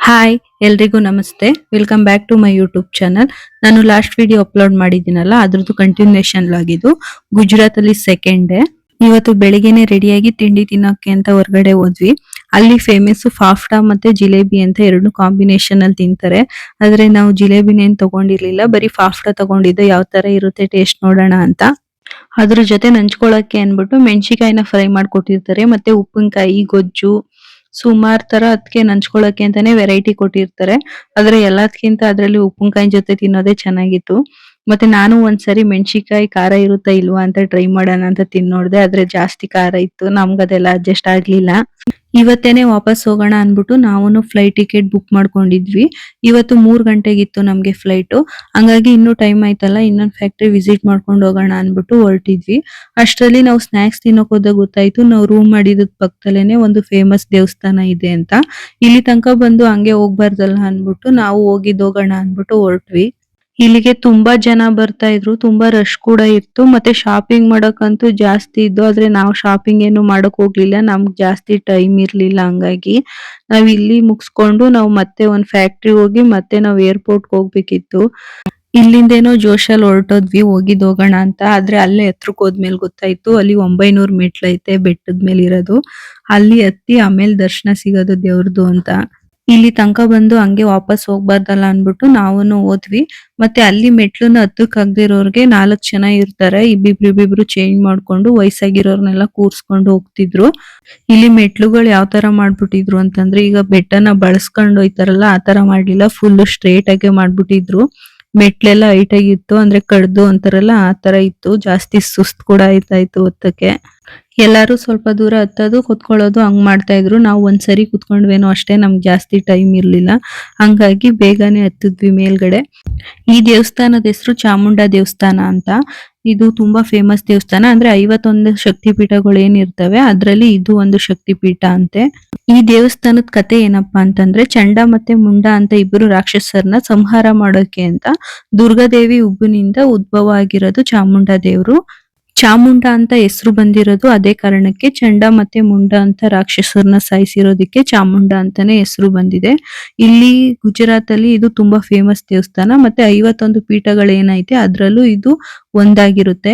Hi ಎಲ್ರಿಗೂ ನಮಸ್ತೆ. Welcome back to my YouTube channel. ನಾನು ಲಾಸ್ಟ್ ವಿಡಿಯೋ ಅಪ್ಲೋಡ್ ಮಾಡಿದ್ದೀನಲ್ಲ, ಅದ್ರದ್ದು ಕಂಟಿನ್ಯೂಷನ್ ಆಗಿದ್ದು ಗುಜರಾತ್ ಅಲ್ಲಿ ಸೆಕೆಂಡ್ ಡೇ. ಇವತ್ತು ಬೆಳಿಗ್ಗೆನೆ ರೆಡಿಯಾಗಿ ತಿಂಡಿ ತಿನ್ನೋಕೆ ಅಂತ ಹೊರಗಡೆ ಹೋದ್ವಿ. ಅಲ್ಲಿ ಫೇಮಸ್ ಫಾಫ್ಡಾ ಮತ್ತೆ ಜಿಲೇಬಿ ಅಂತ ಎರಡು ಕಾಂಬಿನೇಷನ್ ಅಲ್ಲಿ ತಿಂತಾರೆ. ಆದ್ರೆ ನಾವು ಜಿಲೇಬಿನೇನ್ ತಗೊಂಡಿರ್ಲಿಲ್ಲ, ಬರೀ ಫಾಫ್ಡಾ ತಗೊಂಡಿದ್ದು. ಯಾವ ತರ ಇರುತ್ತೆ ಟೇಸ್ಟ್ ನೋಡೋಣ ಅಂತ. ಅದ್ರ ಜೊತೆ ನಂಚ್ಕೊಳಕ್ಕೆ ಅನ್ಬಿಟ್ಟು ಮೆಣಸಿಕಾಯಿನ ಫ್ರೈ ಮಾಡ್ಕೊಟ್ಟಿರ್ತಾರೆ, ಮತ್ತೆ ಉಪ್ಪಿನಕಾಯಿ ಗೊಜ್ಜು ಸುಮಾರ್ ತರ ಅದಕ್ಕೆ ನಂಚ್ಕೊಳಕ್ಕೆ ಅಂತಾನೆ ವೆರೈಟಿ ಕೊಟ್ಟಿರ್ತಾರೆ. ಆದ್ರೆ ಎಲ್ಲದಕ್ಕಿಂತ ಅದ್ರಲ್ಲಿ ಉಪ್ಪಿನಕಾಯಿ ಜೊತೆ ತಿನ್ನೋದೇ ಚೆನ್ನಾಗಿತ್ತು. ಮತ್ತೆ ನಾನು ಒಂದ್ಸರಿ ಮೆಣಸಿಕಾಯಿ ಖಾರ ಇರುತ್ತಾ ಇಲ್ವಾ ಅಂತ ಟ್ರೈ ಮಾಡೋಣ ಅಂತ ತಿಂದ್ ನೋಡ್ದೆ, ಆದ್ರೆ ಜಾಸ್ತಿ ಖಾರ ಇತ್ತು. ನಮ್ಗದೆಲ್ಲ ಅಡ್ಜಸ್ಟ್ ಆಗ್ಲಿಲ್ಲ. ಇವತ್ತೇನೆ ವಾಪಸ್ ಹೋಗೋಣ ಅನ್ಬಿಟ್ಟು ನಾವು ಫ್ಲೈಟ್ ಟಿಕೆಟ್ ಬುಕ್ ಮಾಡ್ಕೊಂಡಿದ್ವಿ. ಇವತ್ತು 3 ಗಂಟೆಗಿತ್ತು ನಮ್ಗೆ ಫ್ಲೈಟ್. ಹಂಗಾಗಿ ಇನ್ನೂ ಟೈಮ್ ಆಯ್ತಲ್ಲ, ಇನ್ನೊಂದ್ ಫ್ಯಾಕ್ಟ್ರಿ ವಿಸಿಟ್ ಮಾಡ್ಕೊಂಡು ಹೋಗೋಣ ಅನ್ಬಿಟ್ಟು ಹೊರಟಿದ್ವಿ. ಅಷ್ಟರಲ್ಲಿ ನಾವು ಸ್ನಾಕ್ಸ್ ತಿನ್ನೋಕ್ ಹೋದಾಗ ಗೊತ್ತಾಯ್ತು, ನಾವು ರೂಮ್ ಮಾಡಿದ ಪಕ್ಕದಲ್ಲೇನೆ ಒಂದು ಫೇಮಸ್ ದೇವಸ್ಥಾನ ಇದೆ ಅಂತ. ಇಲ್ಲಿ ತನಕ ಬಂದು ಹಂಗೆ ಹೋಗ್ಬಾರ್ದಲ್ಲ ಅನ್ಬಿಟ್ಟು ನಾವು ಹೋಗೋಣ ಅನ್ಬಿಟ್ಟು ಹೊರಟ್ವಿ. ಇಲ್ಲಿಗೆ ತುಂಬಾ ಜನ ಬರ್ತಾ ಇದ್ರು, ತುಂಬಾ ರಶ್ ಕೂಡ ಇತ್ತು. ಮತ್ತೆ ಶಾಪಿಂಗ್ ಮಾಡಕ್ಕಂತೂ ಜಾಸ್ತಿ ಇದ್ದು, ಆದ್ರೆ ನಾವು ಶಾಪಿಂಗ್ ಏನು ಮಾಡಕ್ ಹೋಗ್ಲಿಲ್ಲ, ನಮ್ಗ್ ಜಾಸ್ತಿ ಟೈಮ್ ಇರ್ಲಿಲ್ಲ. ಹಂಗಾಗಿ ನಾವ್ ಇಲ್ಲಿ ಮುಗಿಸ್ಕೊಂಡು ನಾವು ಮತ್ತೆ ಒಂದ್ ಫ್ಯಾಕ್ಟ್ರಿ ಹೋಗಿ ಮತ್ತೆ ನಾವು ಏರ್ಪೋರ್ಟ್ ಹೋಗ್ಬೇಕಿತ್ತು. ಇಲ್ಲಿಂದೇನೋ ಜೋಶಲ್ಲಿ ಹೊರಟೋದ್ವಿ ಹೋಗೋಣ ಅಂತ. ಆದ್ರೆ ಅಲ್ಲೇ ಹತ್ರಕ್ ಹೋದ್ಮೇಲೆ ಗೊತ್ತಾಯ್ತು, ಅಲ್ಲಿ 900 ಮೆಟ್ಲೈತೆ ಬೆಟ್ಟದ ಮೇಲೆ ಇರೋದು. ಅಲ್ಲಿ ಹತ್ತಿ ಆಮೇಲೆ ದರ್ಶನ ಸಿಗೋದು ದೇವ್ರದು ಅಂತ. ಇಲ್ಲಿ ತನಕ ಬಂದು ಹಂಗೆ ವಾಪಸ್ ಹೋಗ್ಬಾರ್ದಲ್ಲ ಅನ್ಬಿಟ್ಟು ನಾವುನು ಹೋದ್ವಿ. ಮತ್ತೆ ಅಲ್ಲಿ ಮೆಟ್ಲನ್ನ ಹತ್ತಕ್ಕಾಗ್ದಿರೋರ್ಗೆ 4 ಜನ ಇರ್ತಾರೆ, ಇಬ್ಬಿಬ್ರು ಚೇಂಜ್ ಮಾಡ್ಕೊಂಡು ವಯಸ್ಸಾಗಿರೋರ್ನೆಲ್ಲ ಕೂರ್ಸ್ಕೊಂಡು ಹೋಗ್ತಿದ್ರು. ಇಲ್ಲಿ ಮೆಟ್ಲುಗಳು ಯಾವ ತರ ಮಾಡ್ಬಿಟ್ಟಿದ್ರು ಅಂತಂದ್ರೆ, ಈಗ ಬೆಟ್ಟನ ಬಳಸ್ಕೊಂಡು ಹೋಯ್ತಾರಲ್ಲ ಆ ತರ ಮಾಡ್ಲಿಲ್ಲ, ಫುಲ್ ಸ್ಟ್ರೇಟ್ ಆಗಿ ಮಾಡ್ಬಿಟ್ಟಿದ್ರು. ಮೆಟ್ಲೆಲ್ಲ ಹೈಟ್ ಆಗಿತ್ತು, ಅಂದ್ರೆ ಕಡ್ದು ಅಂತಾರಲ್ಲ ಆ ತರ ಇತ್ತು. ಜಾಸ್ತಿ ಸುಸ್ತ್ ಕೂಡ ಆಯ್ತಾಯ್ತು ಹೊತ್ತಕ್ಕೆ. ಎಲ್ಲಾರು ಸ್ವಲ್ಪ ದೂರ ಹತ್ತೋದು ಕುತ್ಕೊಳ್ಳೋದು ಹಂಗ್ ಮಾಡ್ತಾ ಇದ್ರು. ನಾವು ಒಂದ್ಸರಿ ಕುತ್ಕೊಂಡ್ವೇನೋ ಅಷ್ಟೇ, ನಮ್ಗೆ ಜಾಸ್ತಿ ಟೈಮ್ ಇರ್ಲಿಲ್ಲ. ಹಂಗಾಗಿ ಬೇಗನೆ ಹತ್ತಿದ್ವಿ ಮೇಲ್ಗಡೆ. ಈ ದೇವಸ್ಥಾನದ ಹೆಸರು ಚಾಮುಂಡಾ ದೇವಸ್ಥಾನ ಅಂತ. ಇದು ತುಂಬಾ ಫೇಮಸ್ ದೇವಸ್ಥಾನ. ಅಂದ್ರೆ 51 ಶಕ್ತಿ ಪೀಠಗಳು ಏನಿರ್ತವೆ ಅದ್ರಲ್ಲಿ ಇದು ಒಂದು ಶಕ್ತಿ ಪೀಠ ಅಂತೆ. ಈ ದೇವಸ್ಥಾನದ ಕತೆ ಏನಪ್ಪಾ ಅಂತಂದ್ರೆ, ಚಂಡ ಮತ್ತೆ ಮುಂಡ ಅಂತ ಇಬ್ಬರು ರಾಕ್ಷಸರನ್ನ ಸಂಹಾರ ಮಾಡೋಕೆ ಅಂತ ದುರ್ಗಾದೇವಿ ಉಬ್ಬುನಿಂದ ಉದ್ಭವ ಆಗಿರೋದು ಚಾಮುಂಡಾ ದೇವ್ರು. ಚಾಮುಂಡ ಅಂತ ಹೆಸರು ಬಂದಿರೋದು ಅದೇ ಕಾರಣಕ್ಕೆ. ಚಂಡ ಮತ್ತೆ ಮುಂಡ ಅಂತ ರಾಕ್ಷಸರನ್ನ ಸಾಯಿಸಿರೋದಕ್ಕೆ ಚಾಮುಂಡ ಅಂತಾನೆ ಹೆಸರು ಬಂದಿದೆ. ಇಲ್ಲಿ ಗುಜರಾತ್ ಅಲ್ಲಿ ಇದು ತುಂಬಾ ಫೇಮಸ್ ದೇವಸ್ಥಾನ. ಮತ್ತೆ 51 ಪೀಠಗಳೇನೈತೆ ಅದ್ರಲ್ಲೂ ಇದು ಒಂದಾಗಿರುತ್ತೆ.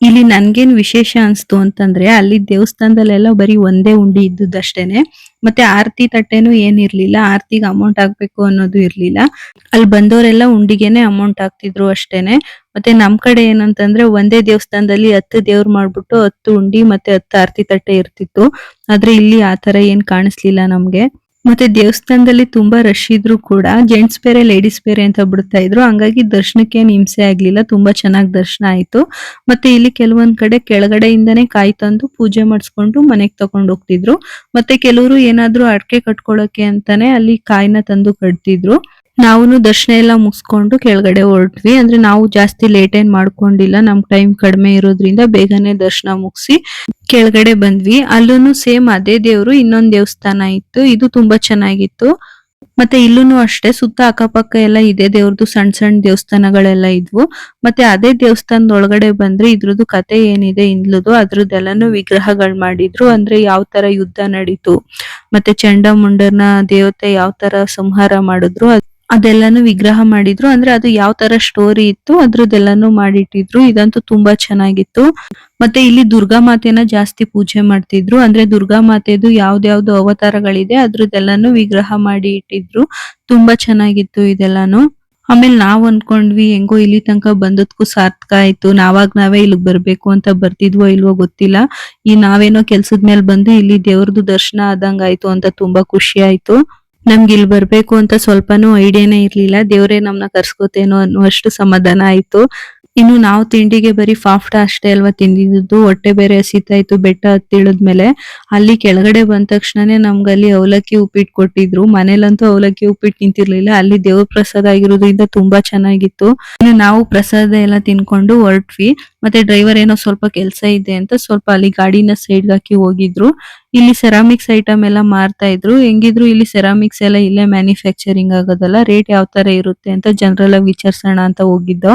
ಇಲ್ಲಿ ನನ್ಗೇನ್ ವಿಶೇಷ ಅನ್ಸ್ತು ಅಂತಂದ್ರೆ, ಅಲ್ಲಿ ದೇವಸ್ಥಾನದಲ್ಲೆಲ್ಲ ಬರೀ ಒಂದೇ ಉಂಡಿ ಇದ್ದುದಷ್ಟೇನೆ. ಮತ್ತೆ ಆರತಿ ತಟ್ಟೆನೂ ಏನಿರ್ಲಿಲ್ಲ, ಆರತಿಗೆ ಅಮೌಂಟ್ ಹಾಕ್ಬೇಕು ಅನ್ನೋದು ಇರ್ಲಿಲ್ಲ. ಅಲ್ಲಿ ಬಂದವರೆಲ್ಲ ಉಂಡಿಗೆನೆ ಅಮೌಂಟ್ ಹಾಕ್ತಿದ್ರು ಅಷ್ಟೇನೆ. ಮತ್ತೆ ನಮ್ ಕಡೆ ಏನಂತಂದ್ರೆ, ಒಂದೇ ದೇವಸ್ಥಾನದಲ್ಲಿ 10 ದೇವ್ರು ಮಾಡ್ಬಿಟ್ಟು 10 ಉಂಡಿ ಮತ್ತೆ 10 ಆರತಿ ತಟ್ಟೆ ಇರ್ತಿತ್ತು. ಆದ್ರೆ ಇಲ್ಲಿ ಆತರ ಏನ್ ಕಾಣಿಸ್ಲಿಲ್ಲ ನಮ್ಗೆ. ಮತ್ತೆ ದೇವಸ್ಥಾನದಲ್ಲಿ ತುಂಬಾ ರಶ್ ಇದ್ರು ಕೂಡ ಜೆಂಟ್ಸ್ ಬೇರೆ ಲೇಡೀಸ್ ಬೇರೆ ಅಂತ ಬಿಡ್ತಾ ಇದ್ರು. ಹಂಗಾಗಿ ದರ್ಶನಕ್ಕೆ ಏನ್ ಹಿಂಸೆ ಆಗ್ಲಿಲ್ಲ, ತುಂಬಾ ಚೆನ್ನಾಗಿ ದರ್ಶನ ಆಯ್ತು. ಮತ್ತೆ ಇಲ್ಲಿ ಕೆಲವೊಂದ್ ಕಡೆ ಕೆಳಗಡೆಯಿಂದಾನೇ ಕಾಯಿ ತಂದು ಪೂಜೆ ಮಾಡಿಸ್ಕೊಂಡು ಮನೆಗ್ ತಗೊಂಡ್ ಹೋಗ್ತಿದ್ರು. ಮತ್ತೆ ಕೆಲವರು ಏನಾದ್ರು ಅಡ್ಕೆ ಕಟ್ಕೊಳಕ್ಕೆ ಅಂತಾನೆ ಅಲ್ಲಿ ಕಾಯಿನ ತಂದು ಕಟ್ತಿದ್ರು. ನಾವುನು ದರ್ಶನ ಎಲ್ಲ ಮುಗಿಸ್ಕೊಂಡು ಕೆಳಗಡೆ ಹೊರಟ್ವಿ. ಅಂದ್ರೆ ನಾವು ಜಾಸ್ತಿ ಲೇಟ್ ಏನ್ ಮಾಡ್ಕೊಂಡಿಲ್ಲ, ನಮ್ ಟೈಮ್ ಕಡಿಮೆ ಇರೋದ್ರಿಂದ ಬೇಗನೆ ದರ್ಶನ ಮುಗಿಸಿ ಕೆಳಗಡೆ ಬಂದ್ವಿ. ಅಲ್ಲೂನು ಸೇಮ್ ಅದೇ ದೇವ್ರು ಇನ್ನೊಂದ್ ದೇವಸ್ಥಾನ ಇತ್ತು, ಇದು ತುಂಬಾ ಚೆನ್ನಾಗಿತ್ತು. ಮತ್ತೆ ಇಲ್ಲೂನು ಅಷ್ಟೇ, ಸುತ್ತ ಅಕ್ಕಪಕ್ಕ ಎಲ್ಲ ಇದೇ ದೇವ್ರದ್ದು ಸಣ್ಣ ಸಣ್ಣ ದೇವಸ್ಥಾನಗಳೆಲ್ಲ ಇದ್ವು. ಮತ್ತೆ ಅದೇ ದೇವಸ್ಥಾನದ ಒಳಗಡೆ ಬಂದ್ರೆ ಇದ್ರದ್ದು ಕತೆ ಏನಿದೆ ಇಂದ್ಲದು ಅದ್ರದ್ದೆಲ್ಲಾನು ವಿಗ್ರಹಗಳು ಮಾಡಿದ್ರು. ಅಂದ್ರೆ ಯಾವ ತರ ಯುದ್ಧ ನಡೀತು, ಮತ್ತೆ ಚಂಡ ಮುಂಡನ ದೇವತೆ ಯಾವ ತರ ಸಂಹಾರ ಮಾಡಿದ್ರು ಅದೆಲ್ಲಾನು ವಿಗ್ರಹ ಮಾಡಿದ್ರು. ಅಂದ್ರೆ ಅದು ಯಾವ ತರ ಸ್ಟೋರಿ ಇತ್ತು ಅದ್ರದ್ದೆಲ್ಲಾನು ಮಾಡಿಟ್ಟಿದ್ರು. ಇದಂತೂ ತುಂಬಾ ಚೆನ್ನಾಗಿತ್ತು. ಮತ್ತೆ ಇಲ್ಲಿ ದುರ್ಗಾ ಮಾತೆನ ಜಾಸ್ತಿ ಪೂಜೆ ಮಾಡ್ತಿದ್ರು. ಅಂದ್ರೆ ದುರ್ಗಾ ಮಾತೆದು ಯಾವ್ದ್ಯಾವ್ದು ಅವತಾರಗಳಿದೆ ಅದ್ರದ್ದೆಲ್ಲಾನು ವಿಗ್ರಹ ಮಾಡಿ ಇಟ್ಟಿದ್ರು. ತುಂಬಾ ಚೆನ್ನಾಗಿತ್ತು ಇದೆಲ್ಲಾನು. ಆಮೇಲೆ ನಾವ್ ಅನ್ಕೊಂಡ್ವಿ ಹೆಂಗೋ ಇಲ್ಲಿ ತನಕ ಬಂದದ್ಕು ಸಾರ್ಥಕ ಆಯ್ತು, ನಾವೇ ಇಲ್ಲಿಗ್ ಬರ್ಬೇಕು ಅಂತ ಬರ್ತಿದ್ವೋ ಇಲ್ವೋ ಗೊತ್ತಿಲ್ಲ. ಈ ನಾವೇನೋ ಕೆಲ್ಸದ ಮೇಲೆ ಬಂದು ಇಲ್ಲಿ ದೇವ್ರದ್ದು ದರ್ಶನ ಆದಂಗ ಆಯ್ತು ಅಂತ ತುಂಬಾ ಖುಷಿ ಆಯ್ತು. ನಮ್ಗೆ ಇಲ್ಲಿ ಬರ್ಬೇಕು ಅಂತ ಸ್ವಲ್ಪನೂ ಐಡಿಯಾನೇ ಇರ್ಲಿಲ್ಲ. ದೇವ್ರೇ ನಮ್ನ ಕರ್ಸ್ಕೊತೇನೋ ಅನ್ನುವಷ್ಟು ಸಮಾಧಾನ ಆಯ್ತು. ಇನ್ನು ನಾವು ತಿಂಡಿಗೆ ಬರೀ ಫಾಫ್ಡಾ ಅಷ್ಟೇ ಅಲ್ವಾ ತಿಂದಿದ್ದು, ಹೊಟ್ಟೆ ಬೇರೆ ಹಸಿತಾ ಇತ್ತು ಬೆಟ್ಟ ಹತ್ತಿಳಿದ್ಮೇಲೆ. ಅಲ್ಲಿ ಕೆಳಗಡೆ ಬಂದ ತಕ್ಷಣನೇ ನಮ್ಗಲ್ಲಿ ಅವಲಕ್ಕಿ ಉಪ್ಪಿಟ್ಟು ಕೊಟ್ಟಿದ್ರು. ಮನೇಲಂತೂ ಅವಲಕ್ಕಿ ಉಪ್ಪಿಟ್ಟು ತಿಂತಿರ್ಲಿಲ್ಲ, ಅಲ್ಲಿ ದೇವ್ರ ಪ್ರಸಾದ ಆಗಿರೋದ್ರಿಂದ ತುಂಬಾ ಚೆನ್ನಾಗಿತ್ತು. ಇನ್ನು ನಾವು ಪ್ರಸಾದ ಎಲ್ಲ ತಿನ್ಕೊಂಡು ಹೊರಟ್ವಿ. ಮತ್ತೆ ಡ್ರೈವರ್ ಏನೋ ಸ್ವಲ್ಪ ಕೆಲ್ಸ ಇದೆ ಅಂತ ಸ್ವಲ್ಪ ಅಲ್ಲಿ ಗಾಡಿನ ಸೈಡ್ ಹಾಕಿ ಹೋಗಿದ್ರು. ಇಲ್ಲಿ ಸೆರಾಮಿಕ್ಸ್ ಐಟಮ್ ಎಲ್ಲ ಮಾರ್ತಾ ಇದ್ರು. ಹೆಂಗಿದ್ರು ಇಲ್ಲಿ ಸೆರಾಮಿಕ್ಸ್ ಎಲ್ಲ ಇಲ್ಲೇ ಮ್ಯಾನುಫ್ಯಾಕ್ಚರಿಂಗ್ ಆಗೋದಲ್ಲ, ರೇಟ್ ಯಾವ ತರ ಇರುತ್ತೆ ಅಂತ ಜನರಲ್ ಆಗಿ ವಿಚಾರಿಸೋಣ ಅಂತ ಹೋಗಿದ್ದೋ.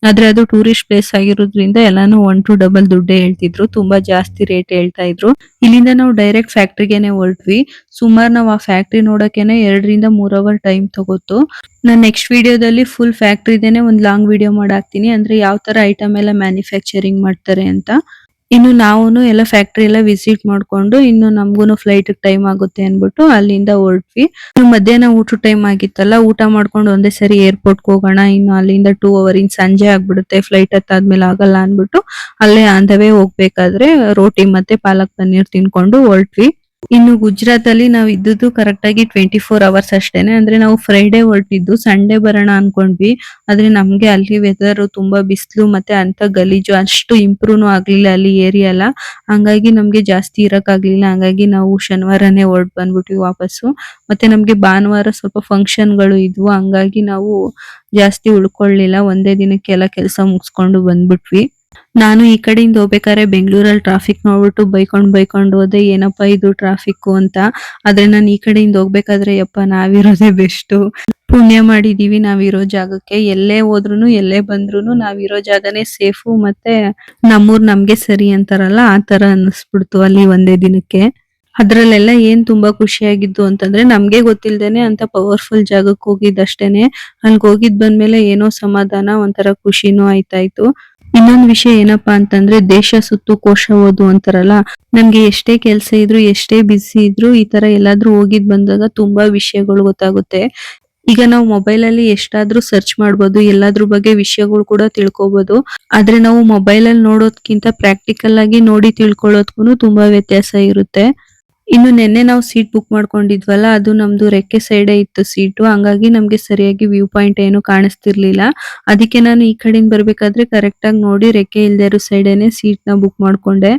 ಆದ್ರೆ ಅದು ಟೂರಿಸ್ಟ್ ಪ್ಲೇಸ್ ಆಗಿರೋದ್ರಿಂದ ಎಲ್ಲಾನು 1 to 2 ದುಡ್ಡೇ ಹೇಳ್ತಿದ್ರು, ತುಂಬಾ ಜಾಸ್ತಿ ರೇಟ್ ಹೇಳ್ತಾ ಇದ್ರು. ಇಲ್ಲಿಂದ ನಾವು ಡೈರೆಕ್ಟ್ ಫ್ಯಾಕ್ಟ್ರಿಗೆನೆ ಹೊರಟ್ವಿ. ಸುಮಾರು ನಾವು ಆ ಫ್ಯಾಕ್ಟ್ರಿ ನೋಡೋಕೆನೆ 2 ರಿಂದ 3 ಅವರ್ ಟೈಮ್ ತಗೋತು. ನಾನು ನೆಕ್ಸ್ಟ್ ವಿಡಿಯೋದಲ್ಲಿ ಫುಲ್ ಫ್ಯಾಕ್ಟ್ರಿದೇನೆ ಒಂದು ಲಾಂಗ್ ವಿಡಿಯೋ ಮಾಡಾಕ್ತೀನಿ, ಅಂದ್ರೆ ಯಾವ ತರ ಐಟಮ್ ಎಲ್ಲ ಮ್ಯಾನುಫ್ಯಾಕ್ಚರಿಂಗ್ ಮಾಡ್ತಾರೆ ಅಂತ. ಇನ್ನು ನಾವುನು ಎಲ್ಲ ಫ್ಯಾಕ್ಟ್ರಿ ಎಲ್ಲ ವಿಸಿಟ್ ಮಾಡ್ಕೊಂಡು ಇನ್ನು ನಮ್ಗೂನು ಫ್ಲೈಟ್ ಟೈಮ್ ಆಗುತ್ತೆ ಅನ್ಬಿಟ್ಟು ಅಲ್ಲಿಂದ ಹೊರಟ್ವಿ. ಇನ್ನು ಮಧ್ಯಾಹ್ನ ಊಟ ಟೈಮ್ ಆಗಿತ್ತಲ್ಲ, ಊಟ ಮಾಡ್ಕೊಂಡು ಒಂದೇ ಸರಿ ಏರ್ಪೋರ್ಟ್ ಹೋಗೋಣ, ಇನ್ನು ಅಲ್ಲಿಂದ 2 ಅವರ್ ಇನ್ ಸಂಜೆ ಆಗ್ಬಿಡುತ್ತೆ, ಫ್ಲೈಟ್ ಹತ್ತಾದ್ಮೇಲೆ ಆಗಲ್ಲ ಅನ್ಬಿಟ್ಟು ಅಲ್ಲೇ ಆನ್ ದ ವೇ ಹೋಗ್ಬೇಕಾದ್ರೆ ರೋಟಿ ಮತ್ತೆ ಪಾಲಕ್ ಪನ್ನೀರ್ ತಿನ್ಕೊಂಡು ಹೊರಟ್ವಿ. ಇನ್ನು ಗುಜರಾತ್ ಅಲ್ಲಿ ನಾವು ಇದ್ದುದು ಕರೆಕ್ಟ್ ಆಗಿ 24 ಅವರ್ಸ್ ಅಷ್ಟೇನೆ. ಅಂದ್ರೆ ನಾವು ಫ್ರೈಡೆ ಹೊರಟಿದ್ದು, ಸಂಡೇ ಬರೋಣ ಅನ್ಕೊಂಡ್ವಿ. ಆದ್ರೆ ನಮ್ಗೆ ಅಲ್ಲಿ ವೆದರ್ ತುಂಬಾ ಬಿಸಿಲು ಮತ್ತೆ ಅಂತ ಗಲೀಜು, ಅಷ್ಟು ಇಂಪ್ರೂವ್ನು ಆಗ್ಲಿಲ್ಲ ಅಲ್ಲಿ ಏರಿಯಾ ಎಲ್ಲ. ಹಂಗಾಗಿ ನಮ್ಗೆ ಜಾಸ್ತಿ ಇರಕ್ ಆಗ್ಲಿಲ್ಲ. ಹಂಗಾಗಿ ನಾವು ಶನಿವಾರನೇ ಹೊರಟ್ ಬಂದ್ಬಿಟ್ವಿ ವಾಪಸ್ಸು. ಮತ್ತೆ ನಮ್ಗೆ ಭಾನುವಾರ ಸ್ವಲ್ಪ ಫಂಕ್ಷನ್ ಗಳು ಇದ್ವು, ಹಂಗಾಗಿ ನಾವು ಜಾಸ್ತಿ ಉಳ್ಕೊಳ್ಳಿಲ್ಲ, ಒಂದೇ ದಿನಕ್ಕೆ ಎಲ್ಲ ಕೆಲಸ ಮುಗಿಸ್ಕೊಂಡು ಬಂದ್ಬಿಟ್ವಿ. ನಾನು ಈ ಕಡೆಯಿಂದ ಹೋಗ್ಬೇಕಾದ್ರೆ ಬೆಂಗಳೂರಲ್ಲಿ ಟ್ರಾಫಿಕ್ ನೋಡ್ಬಿಟ್ಟು ಬೈಕೊಂಡು ಹೋದೆ, ಏನಪ್ಪಾ ಇದು ಟ್ರಾಫಿಕ್ ಅಂತ. ಆದ್ರೆ ನಾನು ಈ ಕಡೆಯಿಂದ ಹೋಗ್ಬೇಕಾದ್ರೆ ಯಪ್ಪ ನಾವಿರೋದೇ ಬೆಸ್ಟ್, ಪುಣ್ಯ ಮಾಡಿದೀವಿ ನಾವಿರೋ ಜಾಗಕ್ಕೆ. ಎಲ್ಲೇ ಹೋದ್ರುನು ಎಲ್ಲೇ ಬಂದ್ರುನು ನಾವಿರೋ ಜಾಗನೇ ಸೇಫು, ಮತ್ತೆ ನಮ್ಮೂರ್ ನಮ್ಗೆ ಸರಿ ಅಂತಾರಲ್ಲ ಆ ತರ ಅನ್ನಿಸ್ಬಿಡ್ತು ಅಲ್ಲಿ ಒಂದೇ ದಿನಕ್ಕೆ. ಅದ್ರಲ್ಲೆಲ್ಲ ಏನ್ ತುಂಬಾ ಖುಷಿಯಾಗಿದ್ದು ಅಂತಂದ್ರೆ, ನಮ್ಗೆ ಗೊತ್ತಿಲ್ದೇನೆ ಅಂತ ಪವರ್ಫುಲ್ ಜಾಗಕ್ಕೆ ಹೋಗಿದ್ದಷ್ಟೇನೆ. ಅಲ್ಗ್ ಹೋಗಿದ್ ಬಂದ್ಮೇಲೆ ಏನೋ ಸಮಾಧಾನ, ಒಂಥರ ಖುಷಿನೂ ಆಯ್ತಾಯ್ತು. ಇನ್ನೊಂದ್ ವಿಷಯ ಏನಪ್ಪಾ ಅಂತಂದ್ರೆ, ದೇಶ ಸುತ್ತು ಕೋಶ ಓದು ಅಂತಾರಲ್ಲ, ನಮ್ಗೆ ಎಷ್ಟೇ ಕೆಲ್ಸ ಇದ್ರು ಎಷ್ಟೇ ಬಿಸಿ ಇದ್ರು ಈ ತರ ಎಲ್ಲಾದ್ರೂ ಹೋಗಿದ್ ಬಂದಾಗ ತುಂಬಾ ವಿಷಯಗಳು ಗೊತ್ತಾಗುತ್ತೆ. ಈಗ ನಾವು ಮೊಬೈಲ್ ಅಲ್ಲಿ ಎಷ್ಟಾದ್ರೂ ಸರ್ಚ್ ಮಾಡ್ಬೋದು, ಎಲ್ಲಾದ್ರ ಬಗ್ಗೆ ವಿಷಯಗಳು ಕೂಡ ತಿಳ್ಕೊಬಹುದು. ಆದ್ರೆ ನಾವು ಮೊಬೈಲ್ ಅಲ್ಲಿ ನೋಡೋದ್ಕಿಂತ ಪ್ರಾಕ್ಟಿಕಲ್ ಆಗಿ ನೋಡಿ ತಿಳ್ಕೊಳ್ಳೋದ್ಕು ತುಂಬಾ ವ್ಯತ್ಯಾಸ ಇರುತ್ತೆ. ಇನ್ನು ನೆನ್ನೆ ನಾವು ಸೀಟ್ ಬುಕ್ ಮಾಡ್ಕೊಂಡಿದ್ವಲ್ಲ, ಅದು ನಮ್ದು ರೆಕ್ಕೆ ಸೈಡೇ ಇತ್ತು ಸೀಟು, ಹಂಗಾಗಿ ನಮ್ಗೆ ಸರಿಯಾಗಿ ವ್ಯೂ ಪಾಯಿಂಟ್ ಏನು ಕಾಣಿಸ್ತಿರ್ಲಿಲ್ಲ. ಅದಕ್ಕೆ ನಾನು ಈ ಕಡೆಯಿಂದ ಬರ್ಬೇಕಾದ್ರೆ ಕರೆಕ್ಟ್ ಆಗಿ ನೋಡಿ ರೆಕ್ಕೆ ಇಲ್ದೇ ಇರೋ ಸೈಡೇನೆ ಸೀಟ್ ನ ಬುಕ್ ಮಾಡ್ಕೊಂಡೆ.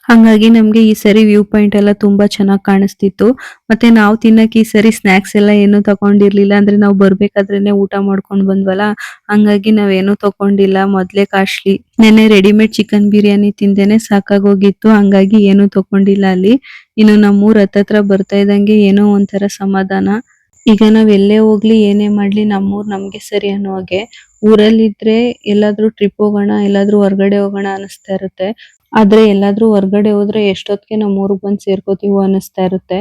ಹಂಗಾಗಿ ನಮ್ಗೆ ಈ ಸರಿ ವ್ಯೂ ಪಾಯಿಂಟ್ ಎಲ್ಲ ತುಂಬಾ ಚೆನ್ನಾಗಿ ಕಾಣಿಸ್ತಿತ್ತು. ಮತ್ತೆ ನಾವು ತಿನ್ನಕ್ಕೆ ಈ ಸರಿ ಸ್ನಾಕ್ಸ್ ಎಲ್ಲ ಏನು ತಗೊಂಡಿರ್ಲಿಲ್ಲ, ಅಂದ್ರೆ ನಾವು ಬರ್ಬೇಕಾದ್ರೇನೆ ಊಟ ಮಾಡ್ಕೊಂಡ್ ಬಂದ್ವಲ್ಲ, ಹಂಗಾಗಿ ನಾವೇನು ತಗೊಂಡಿಲ್ಲ, ಮೊದ್ಲೇ ಕಾಸ್ಟ್ಲಿ. ನೆನ್ನೆ ರೆಡಿಮೇಡ್ ಚಿಕನ್ ಬಿರಿಯಾನಿ ತಿಂದೇನೆ ಸಾಕಾಗೋಗಿತ್ತು, ಹಂಗಾಗಿ ಏನು ತಗೊಂಡಿಲ್ಲ ಅಲ್ಲಿ. ಇನ್ನು ನಮ್ಮೂರ್ ಹತ್ತತ್ರ ಬರ್ತಾ ಇದ್ದಂಗೆ ಏನೋ ಒಂಥರ ಸಮಾಧಾನ. ಈಗ ನಾವ್ ಎಲ್ಲೇ ಹೋಗ್ಲಿ ಏನೇ ಮಾಡ್ಲಿ ನಮ್ಮೂರ್ ನಮ್ಗೆ ಸರಿ ಅನ್ನೋ ಹಾಗೆ. ಊರಲ್ಲಿದ್ರೆ ಎಲ್ಲಾದ್ರೂ ಟ್ರಿಪ್ ಹೋಗೋಣ, ಎಲ್ಲಾದ್ರೂ ಹೊರ್ಗಡೆ ಹೋಗೋಣ ಅನಿಸ್ತಾ ಇರುತ್ತೆ. ಆದ್ರೆ ಎಲ್ಲಾದ್ರೂ ಹೊರ್ಗಡೆ ಹೋದ್ರೆ ಎಷ್ಟೊತ್ತಿಗೆ ನಮ್ಮ ಊರಿಗೆ ಬಂದು ಸೇರ್ಕೋತೀವೋ ಅನಿಸ್ತಾ ಇರುತ್ತೆ.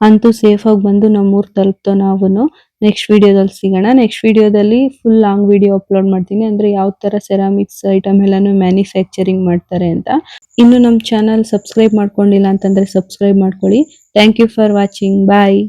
ಅಂತೂ ಸೇಫ್ ಆಗಿ ಬಂದು ನಮ್ಮೂರ್ ತಲುಪ್ತೋ ನಾವುನು. ನೆಕ್ಸ್ಟ್ ವಿಡಿಯೋದಲ್ಲಿ ಸಿಗೋಣ. ನೆಕ್ಸ್ಟ್ ವಿಡಿಯೋದಲ್ಲಿ ಫುಲ್ ಲಾಂಗ್ ವಿಡಿಯೋ ಅಪ್ಲೋಡ್ ಮಾಡ್ತೀನಿ, ಅಂದ್ರೆ ಯಾವ ತರ ಸೆರಾಮಿಕ್ಸ್ ಐಟಮ್ ಎಲ್ಲಾನು ಮ್ಯಾನುಫ್ಯಾಕ್ಚರಿಂಗ್ ಮಾಡ್ತಾರೆ ಅಂತ. ಇನ್ನು ನಮ್ಮ ಚಾನಲ್ ಸಬ್ಸ್ಕ್ರೈಬ್ ಮಾಡ್ಕೊಂಡಿಲ್ಲ ಅಂತಂದ್ರೆ ಸಬ್ಸ್ಕ್ರೈಬ್ ಮಾಡ್ಕೊಳ್ಳಿ. Thank you for watching. Bye.